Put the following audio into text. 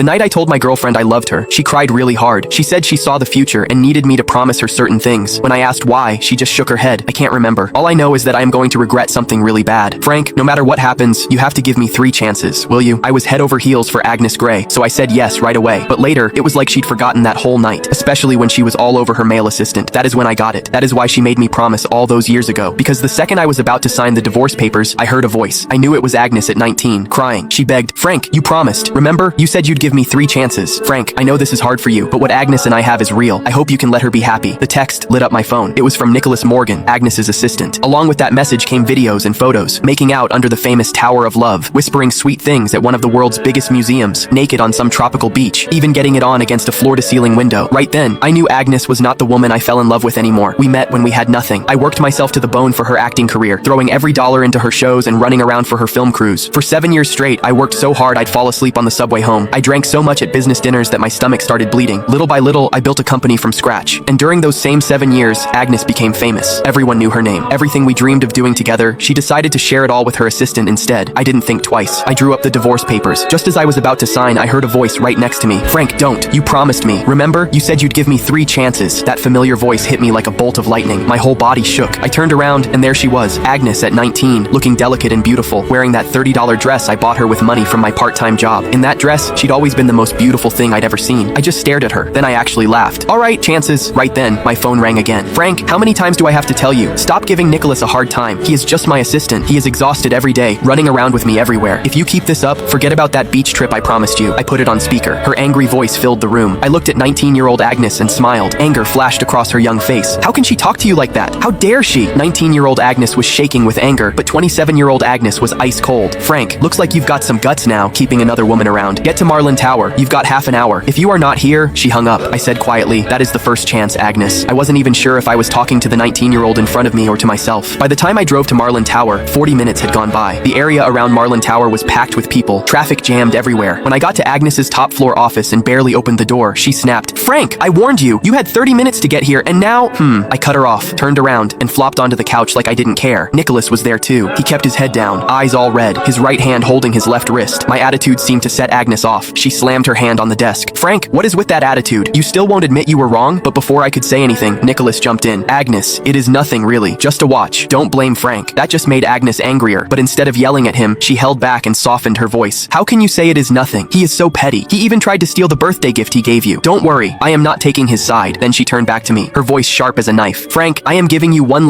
The night I told my girlfriend I loved her, she cried really hard. She said she saw the future and needed me to promise her certain things. When I asked why, she just shook her head. I can't remember. All I know is that I am going to regret something really bad. Frank, no matter what happens, you have to give me 3 chances, will you? I was head over heels for Agnes Gray, so I said yes right away. But later, it was like she'd forgotten that whole night, especially when she was all over her male assistant. That is when I got it. That is why she made me promise all those years ago. Because the second I was about to sign the divorce papers, I heard a voice. I knew it was Agnes at 19, crying. She begged, Frank, you promised. Remember? You said you'd give me 3 chances. Frank, I know this is hard for you, but what Agnes and I have is real. I hope you can let her be happy. The text lit up my phone. It was from Nicholas Morgan, Agnes's assistant. Along with that message came videos and photos, making out under the famous Tower of Love, whispering sweet things at one of the world's biggest museums, naked on some tropical beach, even getting it on against a floor-to-ceiling window. Right then, I knew Agnes was not the woman I fell in love with anymore. We met when we had nothing. I worked myself to the bone for her acting career, throwing every dollar into her shows and running around for her film crews. For 7 years straight, I worked so hard I'd fall asleep on the subway home. I drank so much at business dinners that my stomach started bleeding. Little by little, I built a company from scratch. And during those same 7 years, Agnes became famous. Everyone knew her name. Everything we dreamed of doing together, she decided to share it all with her assistant instead. I didn't think twice. I drew up the divorce papers. Just as I was about to sign, I heard a voice right next to me. Frank, don't. You promised me. Remember? You said you'd give me 3 chances. That familiar voice hit me like a bolt of lightning. My whole body shook. I turned around, and there she was, Agnes at 19, looking delicate and beautiful, wearing that $30 dress I bought her with money from my part-time job. In that dress, she'd always been the most beautiful thing I'd ever seen. I just stared at her. Then I actually laughed. All right, chances. Right then, my phone rang again. Frank, how many times do I have to tell you? Stop giving Nicholas a hard time. He is just my assistant. He is exhausted every day, running around with me everywhere. If you keep this up, forget about that beach trip I promised you. I put it on speaker. Her angry voice filled the room. I looked at 19-year-old Agnes and smiled. Anger flashed across her young face. How can she talk to you like that? How dare she? 19-year-old Agnes was shaking with anger, but 27-year-old Agnes was ice cold. Frank, looks like you've got some guts now, keeping another woman around. Get to Marlin Tower. You've got half an hour. If you are not here, she hung up. I said quietly, that is the first chance, Agnes. I wasn't even sure if I was talking to the 19-year-old in front of me or to myself. By the time I drove to Marlin Tower, 40 minutes had gone by. The area around Marlin Tower was packed with people, traffic jammed everywhere. When I got to Agnes's top floor office and barely opened the door, she snapped, Frank, I warned you. You had 30 minutes to get here, and now, I cut her off, turned around, and flopped onto the couch like I didn't care. Nicholas was there too. He kept his head down, eyes all red, his right hand holding his left wrist. My attitude seemed to set Agnes off. She slammed her hand on the desk. Frank, what is with that attitude? You still won't admit you were wrong? But before I could say anything, Nicholas jumped in. Agnes, it is nothing really. Just a watch. Don't blame Frank. That just made Agnes angrier. But instead of yelling at him, she held back and softened her voice. How can you say it is nothing? He is so petty. He even tried to steal the birthday gift he gave you. Don't worry. I am not taking his side. Then she turned back to me, her voice sharp as a knife. Frank, I am giving you one